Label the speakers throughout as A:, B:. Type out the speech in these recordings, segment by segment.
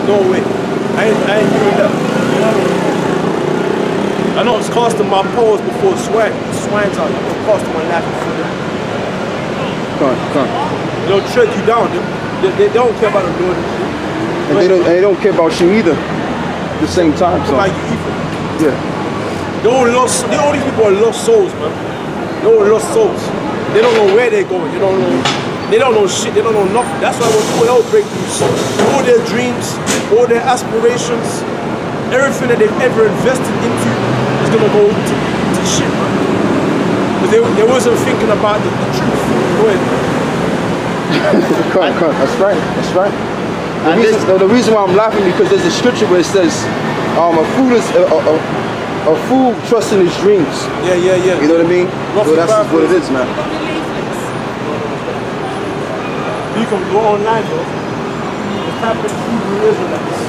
A: No way. I ain't doing that. I know it's costing my paws before swines out. It's costing my life before them.
B: Come on.
A: They'll tread you down. They don't care about the Lord and shit.
B: And they don't care about you either. At the same time, so.
A: About you either.
B: Yeah.
A: All these people are lost souls, man. They're all lost souls. They don't know where they're going. They don't know shit. They don't know nothing. That's why when people help break loose, all their dreams, all their aspirations, everything that they've ever invested into is gonna go to shit, man. Because they wasn't thinking about the truth. Go ahead.
B: Come on. That's right. The reason why I'm laughing because there's a scripture where it says, a fool trusts in his dreams.
A: Yeah.
B: You know what I mean? So that's just what it is, man.
A: You can go online, though. The type of Hebrew Israelites.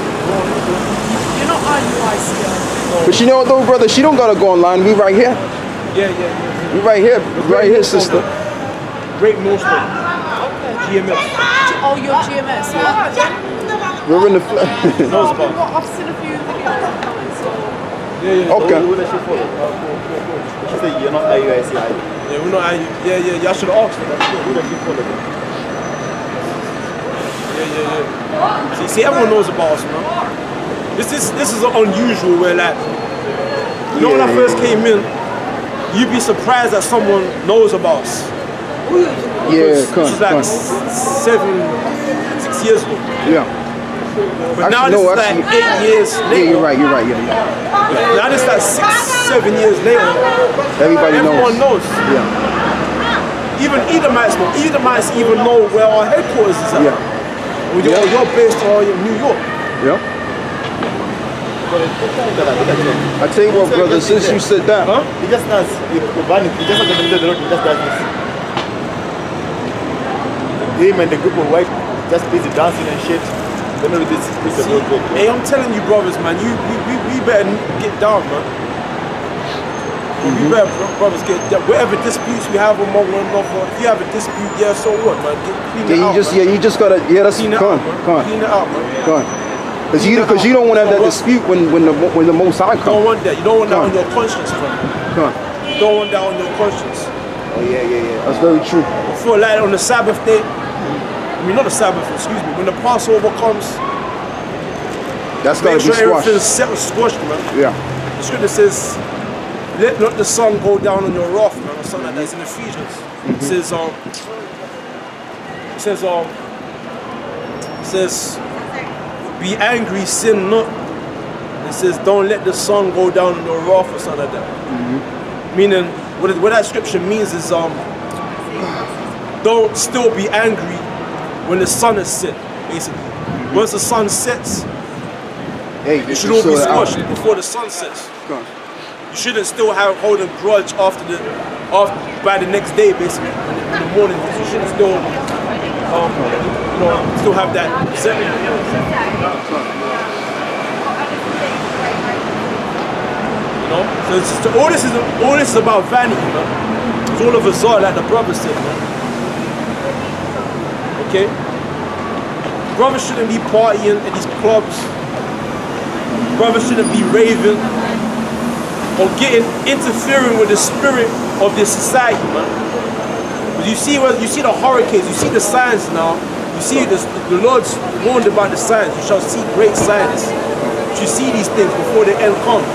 C: You're not IUIC.
B: But you know what, though, brother? She don't gotta go online. We right here.
A: Yeah.
B: We right here, sister.
A: Great Millstone.
C: Okay.
A: GMS.
C: Oh, you're GMS.
B: We're in the flesh.
C: I've seen a few videos.
A: Yeah.
B: Okay.
D: Who does she follow? She said you're not IUIC.
A: Yeah, we're not IU. Yeah. Y'all should have asked her.
D: Who does she follow?
A: Yeah. See, everyone knows about us, man. This is unusual where, like, when I first came in, you'd be surprised that someone knows about us.
B: Yeah,
A: This is like 6 years ago.
B: Yeah.
A: But now this is like 8 years later.
B: Yeah, you're right. Yeah.
A: Now this is like 6, 7 years later. Everyone knows.
B: Yeah.
A: Even Edomites know. Edomites even know where our headquarters is at.
B: Yeah.
A: You're based in New York.
B: Yeah. I tell you what, brother, since you said that.
D: Huh? He just does. He just has the middle of the road. He just does this. Him and the group of white just busy dancing and shit.
A: Hey, I'm telling you, brothers, man, we better get down, man. We better, brothers, get down. Whatever disputes we have among one another, if you have a dispute, so what, man? Clean it out, man.
B: You just gotta, that's, come on.
A: Clean it out, man.
B: Come on. Because you don't want to have that dispute when the Most High comes.
A: You don't want that. You don't want that on your conscience, man.
B: Come on.
A: You don't want that on your conscience.
B: Oh, yeah. That's very true.
A: I feel like on the Sabbath day, I mean, not the Sabbath, excuse me, when the Passover comes,
B: that's got to be squashed.
A: Everything's squashed, man.
B: Yeah.
A: The scripture says, let not the sun go down on your wrath, man, or something like that. It's in Ephesians. It says, be angry, sin not. It says, don't let the sun go down on your wrath, or something like that. Meaning, what that scripture means is, don't still be angry when the sun is set, basically. Once the sun sets, you should all be squashed before the sun sets. You shouldn't still hold a grudge by the next day, basically, in the morning. You shouldn't still, still have that resentment. So all this is about vanity, man. It's all of a zar, like the brother said, man. Okay? Brothers shouldn't be partying at these clubs. Brothers shouldn't be raving or interfering with the spirit of this society, man. But you see the hurricanes, you see the signs now. You see the Lord's warned about the signs. You shall see great signs. You should see these things before the end comes.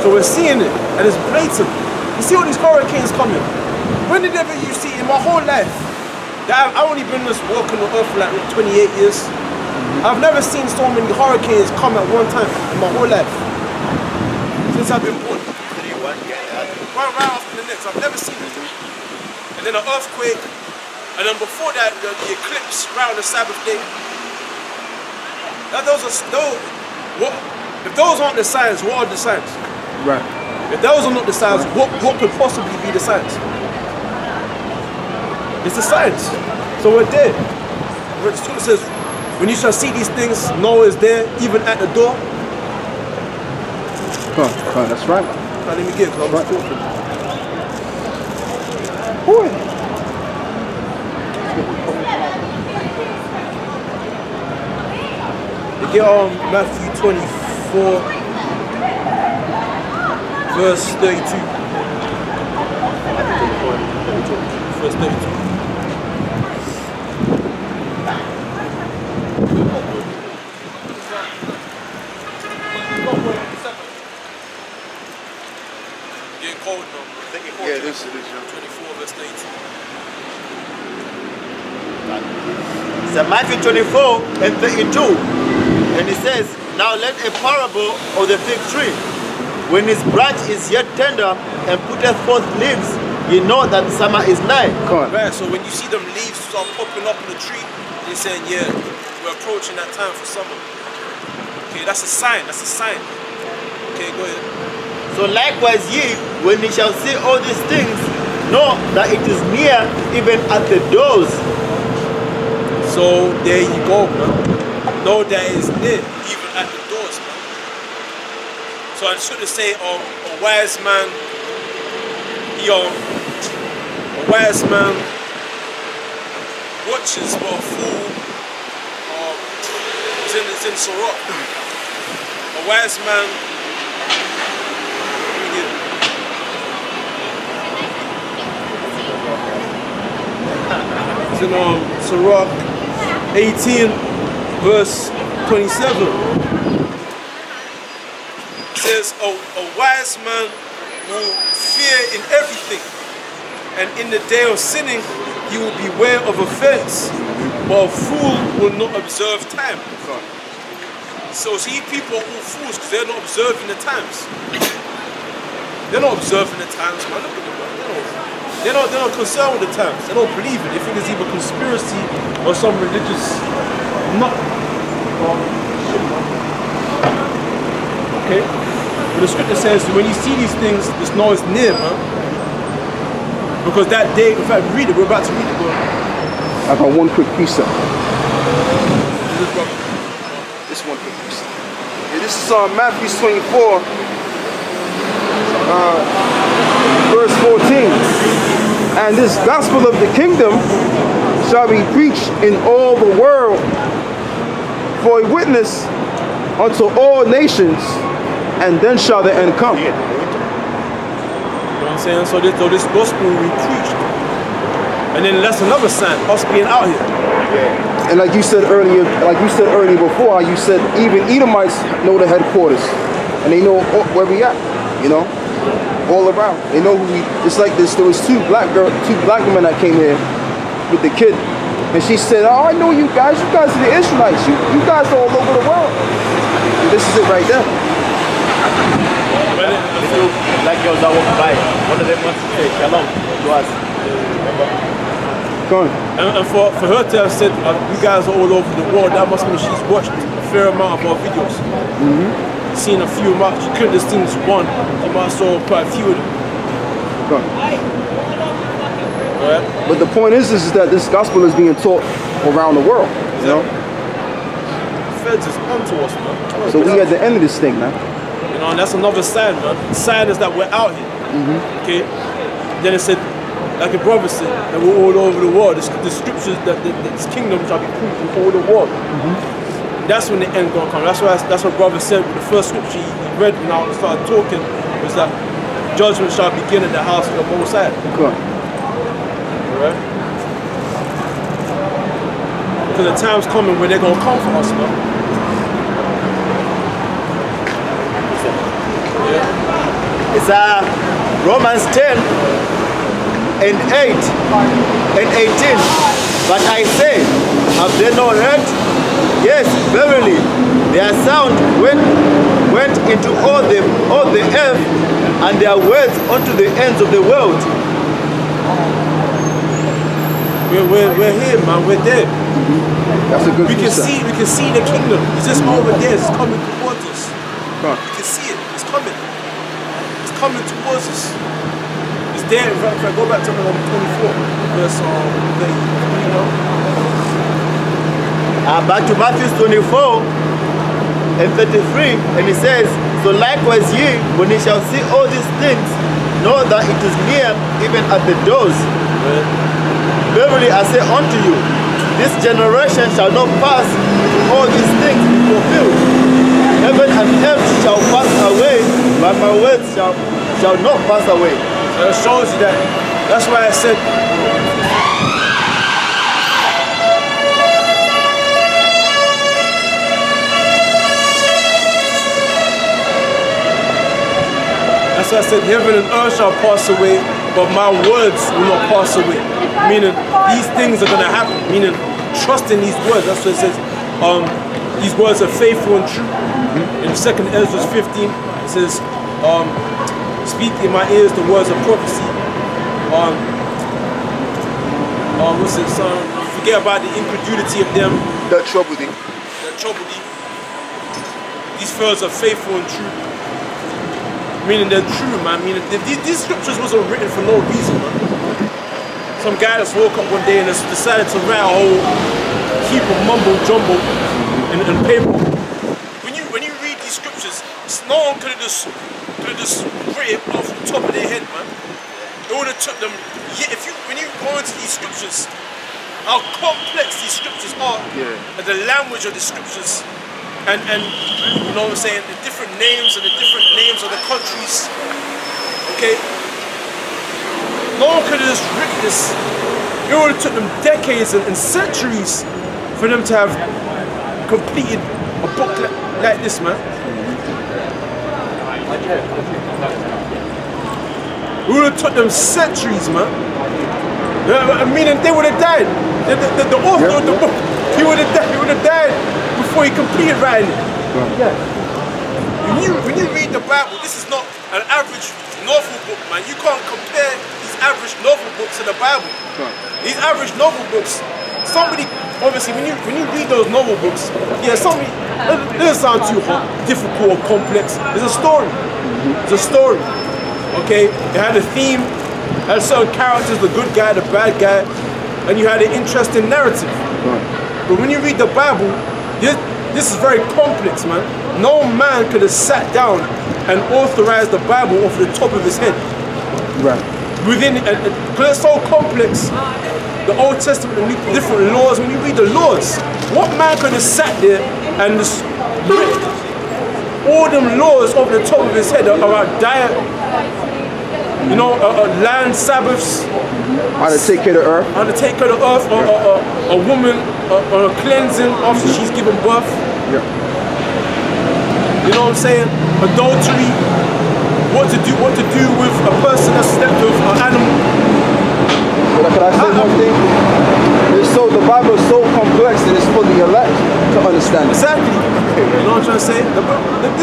A: So we're seeing it, and it's blatant. You see all these hurricanes coming. When did ever you see in my whole life? I've only been just walking the earth for like 28 years. I've never seen so many hurricanes come at one time in my whole life. Since I've been born. Right after the next. I've never seen it. And then an earthquake. And then before that, the eclipse around the Sabbath day. If those aren't the signs, what are the signs?
B: Right.
A: If those are not the signs, what could possibly be the signs? It's the signs. So we're there. The scripture says, when you shall see these things, Noah is there, even at the door.
B: Come on, that's right.
A: Now, let me get it, because I was talking. You get Matthew 24, verse 32. Verse 32. Getting cold now.
B: Yeah, this is
A: 24, verse 32.
D: So Matthew 24 and 32. And it says, now let a parable of the fig tree. When his branch is yet tender and putteth forth leaves, you know that summer is nigh.
A: Right, so when you see them leaves start popping up on the tree, they're saying, yeah, we're approaching that time for summer. Okay, that's a sign, that's a sign. Okay, go ahead.
D: So likewise ye, when ye shall see all these things, know that it is near, even at the doors.
A: So there you go, man. Know that it's near, even at the doors, man. So I should say, a wise man, a wise man watches but a fool is in Sirach. A wise man is in Sirach 18 verse 27. It says a wise man will fear in everything, and in the day of sinning he will beware of offense, but a fool will not observe time. So see, people are all fools because they're not observing the times. They're not observing the times, man. Look at them, man. They're not concerned with the times. They don't believe it. They think it's either conspiracy or some religious nut. Okay? But the scripture says when you see these things, just know it's near, man. Because that day, in fact, read it. We're about to read it, bro.
B: I got one quick precept. This one quick precept. Yeah, this is Matthew 24, verse 14. And this gospel of the kingdom shall be preached in all the world for a witness unto all nations, and then shall the end come.
A: You know what I'm saying? So this gospel will be preached. And then that's another sign, us being out here.
B: And like you said earlier before, how you said even Edomites know the headquarters, and they know where we at, you know, all around. They know who we. It's like this. There was two black women that came here with the kid, and she said, "Oh, I know you guys. You guys are the Israelites. You guys are all over the world." And this is it right there.
D: The two black girls that walk by, one of them wants to say shalom to us.
A: And for her to have said, you guys are all over the world, that must mean she's watched a fair amount of our videos. Seen a few much. She couldn't just seen this one. You might have saw quite a few of them. Right?
B: But the point is that this gospel is being taught around the world. You know?
A: The feds is onto us, man.
B: So we at the end of this thing, man.
A: You know, and that's another sign, man. The sign is that we're out here. Okay? Then it said, like a brother said, that we're all over the world. The scriptures that this kingdom shall be preached in all the world. That's when the end gonna come. That's what brother said with the first scripture he read when I started talking, was that judgment shall begin at the house of the Most High. Right? Because the time's coming when they're gonna come for us, man. Yeah.
D: It's Romans 10 and 8 and 18. But I say, have they not heard? Yes, verily, their sound went into all the earth, and their words unto the ends of the world.
A: We're here, man. We're there.
B: That's a good
A: we can see the kingdom. It's just over there. It's coming towards us. You can see it. It's coming. It's coming towards us. It's there. If I go back to 24, verse 30, you know.
D: Back to Matthew 24 and 33, and it says, so likewise ye, when ye shall see all these things, know that it is near, even at the doors. Verily I say unto you, this generation shall not pass all these things to fulfill. shall not pass away.
A: So it shows you that. That's why I said. That's why I said heaven and earth shall pass away, but my words will not pass away. Meaning these things are gonna happen. Meaning trust in these words. That's what it says. These words are faithful and true. In 2nd Ezra 15, it says, speak in my ears the words of prophecy. What's it? Forget about the incredulity of them
B: That trouble thee.
A: that trouble thee. These words are faithful and true. Meaning they're true, man. Meaning these scriptures wasn't written for no reason, man. Some guy just woke up one day and just decided to write a whole heap of mumbo jumbo in paper. When you read these scriptures, no one could have just written it off the top of their head, man. It would have took them. Yeah, when you go into these scriptures, how complex these scriptures are, and the language of the scriptures, and you know what I'm saying, the different names and the different names of the countries. Okay. No one could have just written this. It would have took them decades and centuries for them to have completed a book like this, man. It would have took them centuries, man. I mean, they would have died. The author of the book, he would have died before he completed writing it. When you read the Bible, this is not an average novel book, man. You can't compare these average novel books to the Bible. These average novel books, somebody, obviously, when you read those novel books, yeah, somebody, it doesn't sound too difficult or complex. It's a story. It's a story. Okay? It had a theme, it had certain characters, the good guy, the bad guy, and you had an interesting narrative. But when you read the Bible, this is very complex, man. No man could have sat down and authorized the Bible off the top of his head.
B: Right.
A: Within it, because it's so complex, the Old Testament and different laws, when you read the laws, what man could have sat there and just written all them laws off the top of his head about diet, you know, land Sabbaths,
B: How to take care of the earth.
A: how to take care of the earth, a woman, or a cleansing after she's given birth.
B: Yeah.
A: You know what I'm saying? Adultery, what to do with a person that slept with an animal.
B: But can I say one thing? The Bible is so complex that it's for the elect to understand it.
A: Exactly. You know what I'm trying to say?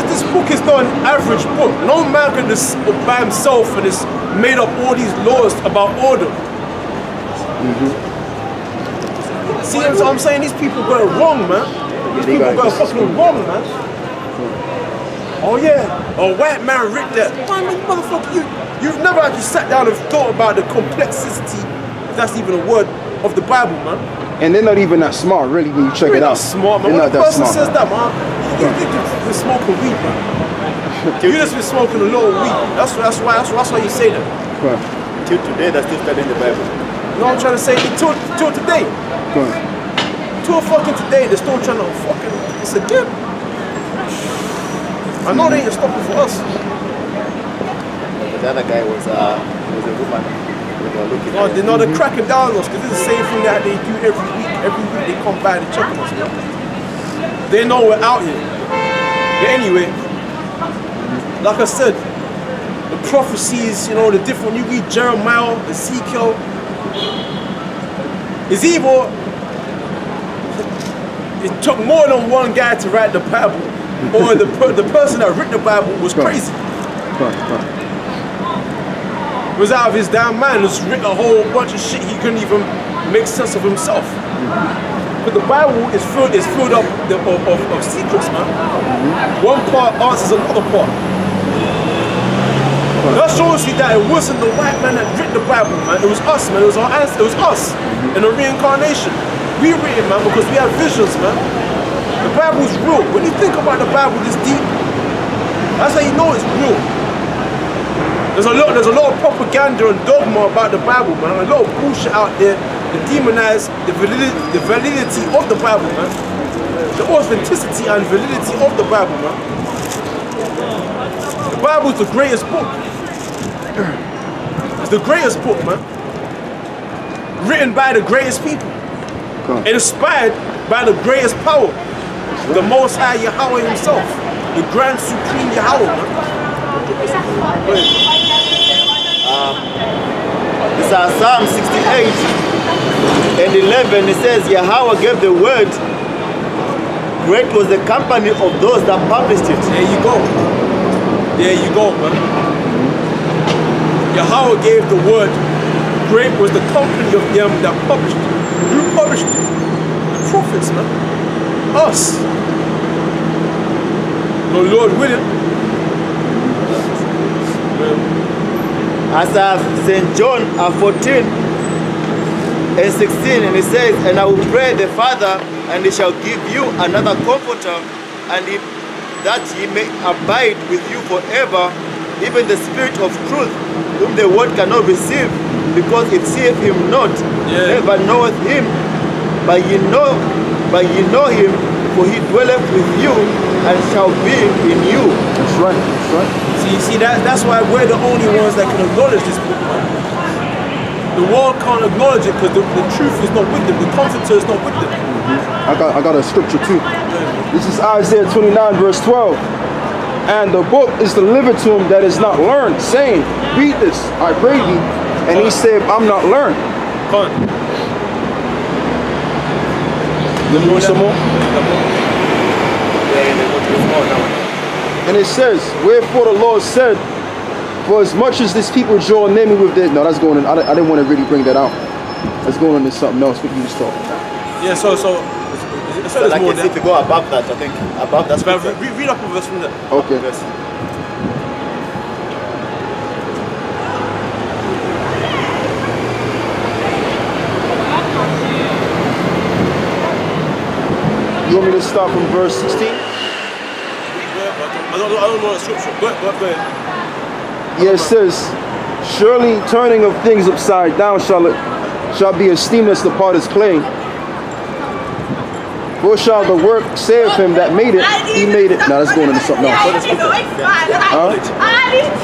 A: This book is not an average book. No man can just by himself and just made up all these laws about order. See what I'm saying? These people got it wrong, man. These people got it fucking wrong, man. Oh yeah, a white man wrote that. Man, motherfucker, you've never actually sat down and thought about the complexity, if that's even a word, of the Bible, man.
B: And they're not even that smart, really, when you check it out.
A: Smart, man.
B: They're
A: When
B: not
A: a
B: that
A: person
B: smart.
A: says that, man, you just been smoking weed, man. You just been smoking a little weed. That's why you say that.
B: Right.
D: Till today, they're still studying the Bible.
A: You know what I'm trying to say? Till today.
B: Right.
A: Till fucking today, they're still trying to fucking, it's a dip. I know they ain't stopping for us.
D: But the other guy was a woman. They were looking at
A: They're not cracking down on us because it's the same thing that they do every week. Every week they come by to check on us, man. They know we're out here. But anyway, like I said, the prophecies, you know, the different, you read Jeremiah, Ezekiel, it's evil. It took more than one guy to write the Bible, or the person that wrote the Bible was crazy. Was out of his damn mind, just written a whole bunch of shit he couldn't even make sense of himself. But the Bible is filled up of secrets, man. One part answers another part. That shows you that it wasn't the white man that wrote the Bible, man. It was us, man. It was our ancestors. It was us in the reincarnation. We read it, man, because we have visions, man. The Bible is real. When you think about the Bible this deep, that's how you know it's real. There's a lot of propaganda and dogma about the Bible, man. A lot of bullshit out there that demonize the validity of the Bible, man. The authenticity and validity of the Bible, man. The Bible is the greatest book. It's the greatest book, man. Written by the greatest people. And inspired by the greatest power. The Most High Yahweh himself. The Grand Supreme Yahweh, man.
D: This is Psalm 68 and 11. It says, Yahweh gave the word. Great was the company of those that published it.
A: There you go. There you go, man. Yahweh gave the word. Great was the company of them that published it. Who published it? The prophets, man. Us. No Lord with it.
D: As of St. John 14 and 16, and it says, and I will pray the Father, and he shall give you another comforter, and that he may abide with you forever, even the Spirit of truth, whom the world cannot receive, because it seeth him not, never knoweth him, but ye know him, for he dwelleth with you, and shall be in you.
B: That's right, that's right.
A: See, that's why we're the only ones that can acknowledge this book, man. The world can't acknowledge it because the truth is not with them, the comforter is not with them.
B: I got a scripture too. This is Isaiah 29 verse 12. And the book is delivered to him that is not learned, saying, read this, I pray thee. And he said, I'm not learned.
A: Come on.
B: You want some more? And it says, wherefore the Lord said, for as much as this people draw near me with this, no, that's going on, I didn't want to really bring that out. That's going on to something else, what you was talking about.
A: Yeah, so
D: like more if you go above that, I think, above that.
A: Read up a verse from there.
B: Okay.
D: Yes.
B: You want me to start from verse 16?
A: I don't know the scripture. Go ahead.
B: Yeah, it says, surely turning of things upside down shall be esteemed as the potter's clay. For shall the work say of him that made it, he made it. Now let's go into something else.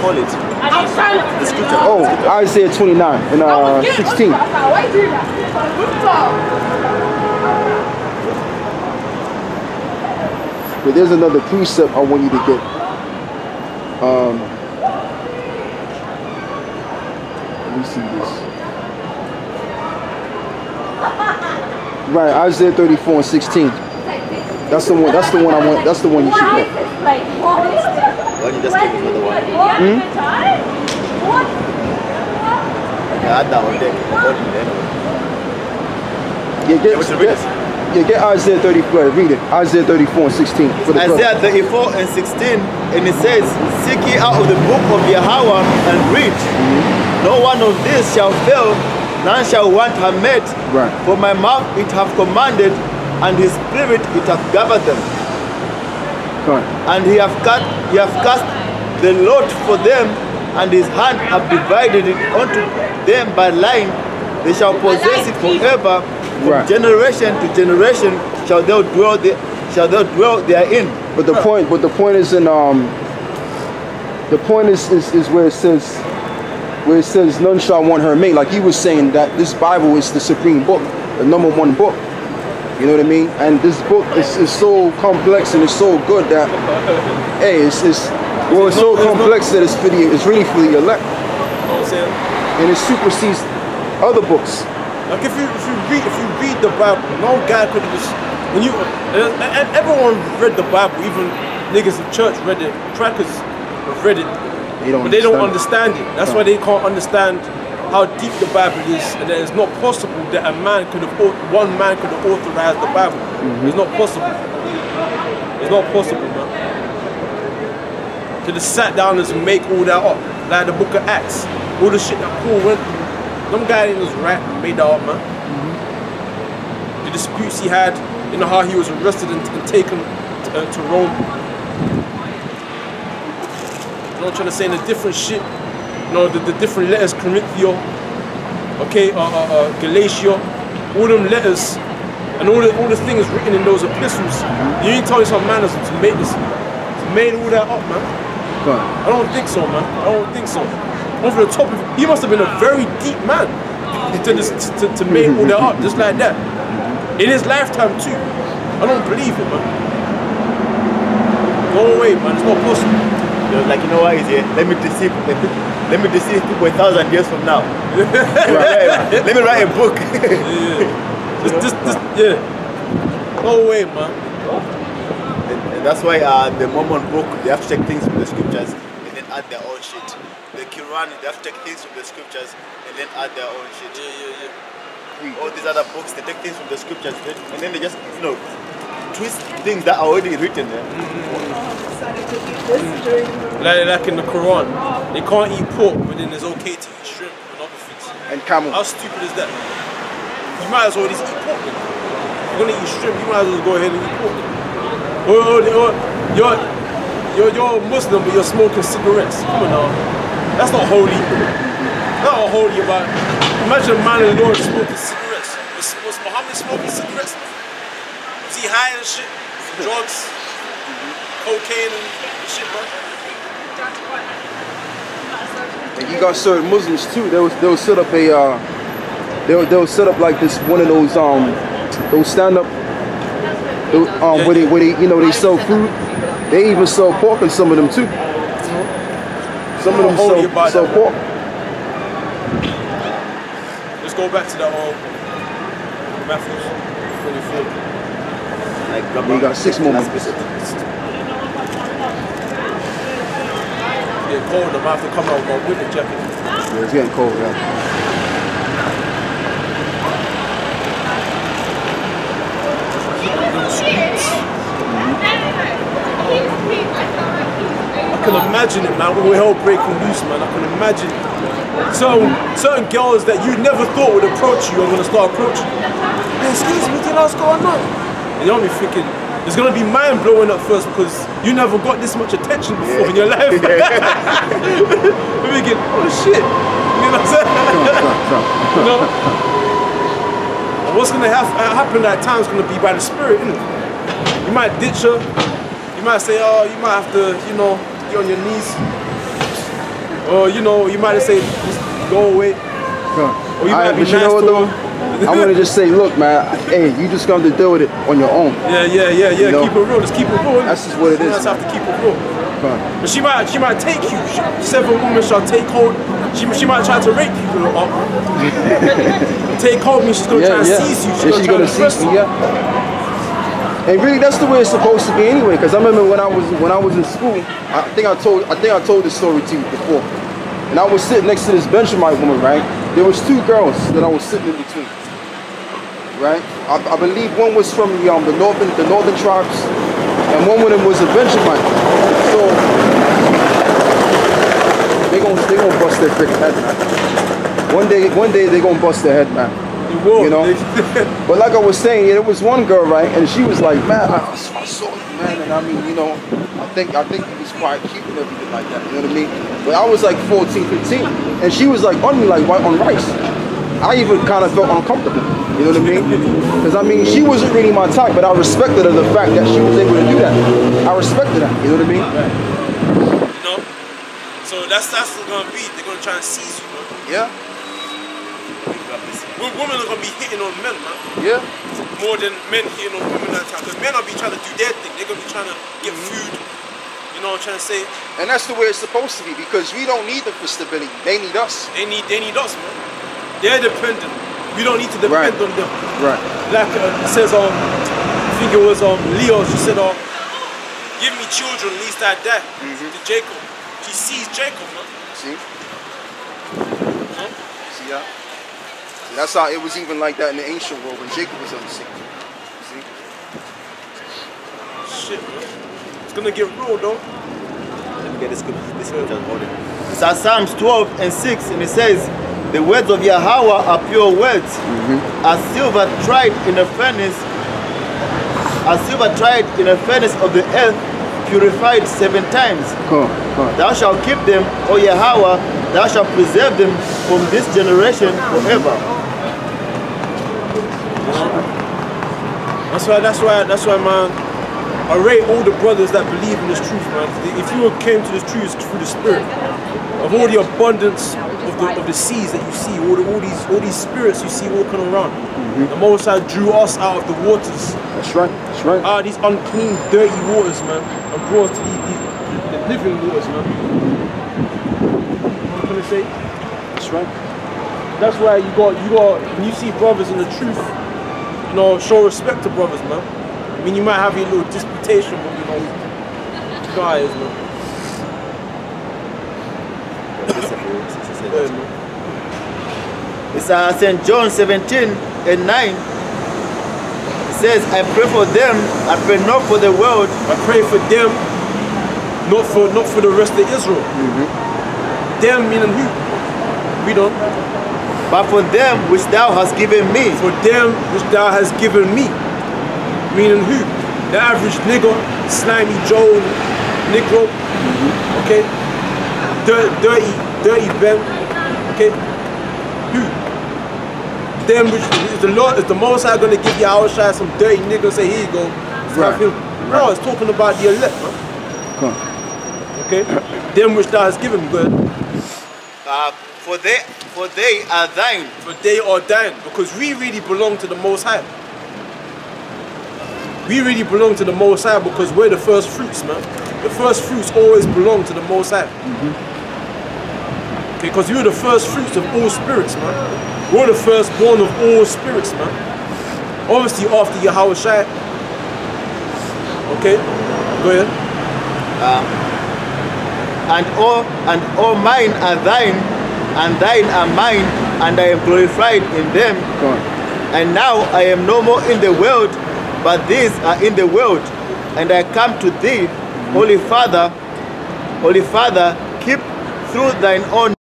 D: Hold it. The scripture.
B: Oh, Isaiah 29 and 16. But there's another precept I want you to get. Let me see this. Right, Isaiah 34 and 16. That's the one. That's the one I want. That's the one you should get.
D: Why don't you just take another one? Yeah, that one there.
B: Get Isaiah 34. Read it. Isaiah 34 and 16. For the
D: Isaiah 34 and 16, and it says, seek ye out of the book of Yahweh and read. No one of these shall fail, none shall want her mate.
B: Right.
D: For my mouth it hath commanded, and his spirit it hath gathered them.
B: Right.
D: And he hath cast the lot for them, and his hand hath divided it unto them by line. They shall possess it forever. From generation to generation shall they dwell therein.
B: But the point is in the point is where it says none shall want her mate. Like he was saying that this Bible is the supreme book, the #1 book. You know what I mean? And this book is so complex and it's so good that hey, it's so complex that it's really for the elect. And it supersedes other books.
A: Like if you read the Bible, no guy could just and everyone read the Bible, even niggas in church read it, crackers have read it, but they don't understand it. That's why they can't understand how deep the Bible is, and that it's not possible that one man could have authorized the Bible. It's not possible. It's not possible, man. To just sat down and make all that up, like the Book of Acts, all the shit that Paul went through. Some guy in his rat made that up, man. The disputes he had, you know how he was arrested and taken to Rome. You know, I'm trying to say in the different shit, you know, the different letters, Corinthians, okay, Galatia, all them letters, and all the things written in those epistles. You ain't telling some man to make this, to made all that up, man. I don't think so, man. I don't think so. Over the top of it. He must have been a very deep man to make all that up just like that. In his lifetime too. I don't believe it, man. No way, man. It's not possible.
D: Like, you know what is it? Let me deceive people 1,000 years from now. Let me write a book.
A: Yeah. No way, man.
D: And that's why the Mormon book, they have to take things from the scriptures and then add their own shit. The Quran, they have to take things from the scriptures and then add their own shit. All these other books, they take things from the scriptures and then they just, you know, twist things that are already written there.
A: Like in the Quran, they can't eat pork, but then it's okay to eat shrimp and other things.
B: And camel.
A: How stupid is that? You might as well just eat pork. Then. If you're gonna eat shrimp, you might as well go ahead and eat pork. You're Muslim, but you're smoking cigarettes. Come on now, that's not holy. That's not holy about it. Imagine a man in the Lord smoking cigarettes. Was Muhammad smoking cigarettes? Was he high and shit? Drugs, cocaine and shit, bro.
B: And you got certain Muslims too. They'll set up a they'll set up like this one of those stand up where they you know they sell food. They even sell pork in some of them too. Some of them sell pork.
A: Let's go back to that Matthew 24.
B: We got 6 more minutes.
A: It's getting cold, I might have to come out with my winter jacket.
B: Yeah, it's getting cold, yeah.
A: I can imagine it, man, when we're all breaking loose, man. I can imagine certain girls that you never thought would approach you are going to start approaching you. Hey, excuse me, do you know what's going on? And you're only thinking, it's going to be mind blowing at first because you never got this much attention before in your life. You're thinking, oh shit. You know what I'm saying? You know? And what's going to happen at times is going to be by the Spirit, isn't it? You might ditch her. You might say, oh, you might have to, you know, get on your knees. Or, you know, you might say, just go away. Or you might be nice to her.
B: I'm gonna just say, look, man, hey, you just got to deal with it on your own.
A: Yeah. You know? Keep it real. Just keep it real.
B: That's just what it is.
A: You just have to keep it real. But she might take you. 7 women shall take hold. She might try to rape you up. Take hold means she's gonna try and seize you.
B: She's gonna seize you. Yeah. And really, that's the way it's supposed to be anyway. Because I remember when I was in school, I think I told this story to you before. And I was sitting next to this Benjamite woman, right? There was 2 girls that I was sitting in between. Right? I believe one was from the northern tribes, and one of them was a Benjamite. So they gonna bust their freaking head, man. One day they gonna bust their head, man. You know. But like I was saying, there was one girl, right, and she was like, man, I saw you, man, and I mean, you know, I think he was quite cute and everything like that. You know what I mean? But I was like 14, 15, and she was like on me like white on rice. I even kind of felt uncomfortable. You know what I mean? Because I mean, she wasn't really my type, but I respected her the fact that she was able to do that. I respected that. You know what I mean?
A: You know? So that's what it's gonna be. They're gonna try and seize you, bro.
B: Yeah.
A: Women are gonna be hitting on men, man.
B: Yeah.
A: More than men hitting on women that time. Because men are be trying to do their thing. They're gonna be trying to get food. You know what I'm trying to say?
B: And that's the way it's supposed to be, because we don't need them for stability. They need us.
A: They need us, man. They're dependent. We don't need to depend on them.
B: Right.
A: Like it says, I think it was Leo. She said, "Give me children, least I die." To Jacob, she sees Jacob, man.
B: See? See that? See, that's how it was even like that in the ancient world when Jacob was on the scene. See?
A: Shit, man. It's gonna get real, though.
D: Let me get this scripture order. It's at Psalms 12 and 6, and it says, "The words of Yahweh are pure words, as silver tried in a furnace, of the earth, purified 7 times.
B: Come on.
D: Thou shalt keep them, O Yahweh, thou shalt preserve them from this generation forever."
A: That's why, man. I rate all the brothers that believe in this truth, man. If you came to this truth through the Spirit, of all the abundance of the seas that you see, all these spirits you see walking around, the Most High drew us out of the waters.
B: That's right. That's right.
A: Out of these unclean, dirty waters, man, and brought us to the living waters, man. What can I say?
B: That's right.
A: That's why you got when you see brothers in the truth, you know, show respect to brothers, man. I mean, you might have your little disputation with, you know, guys, man. Yeah, man.
D: It's St. John 17:9. It says, I pray for them, I pray not for the world.
A: I pray for them, not for the rest of Israel. Them meaning who? We don't.
D: But for them which thou hast given me.
A: For them which thou hast given me. Meaning who? The average nigger, slimy Joe, Negro, okay? Dirty Ben, okay? Who? Them which is the Most High gonna give you our shot some dirty nigga, say here you go.
B: Right.
A: No, it's talking about the elect, man. Okay? Them which thou hast given me, good.
D: For they are thine.
A: For they are thine, because we really belong to the Most High. We really belong to the Most High because we're the first fruits, man. The first fruits always belong to the Most High. Okay, because we're the first fruits of all spirits, man. We're the firstborn of all spirits, man. Obviously after Yahweh Shai. Okay, go ahead.
D: And all mine are thine, and thine are mine, and I am glorified in them. And now I am no more in the world, but these are in the world, and I come to thee, Holy Father, keep through thine own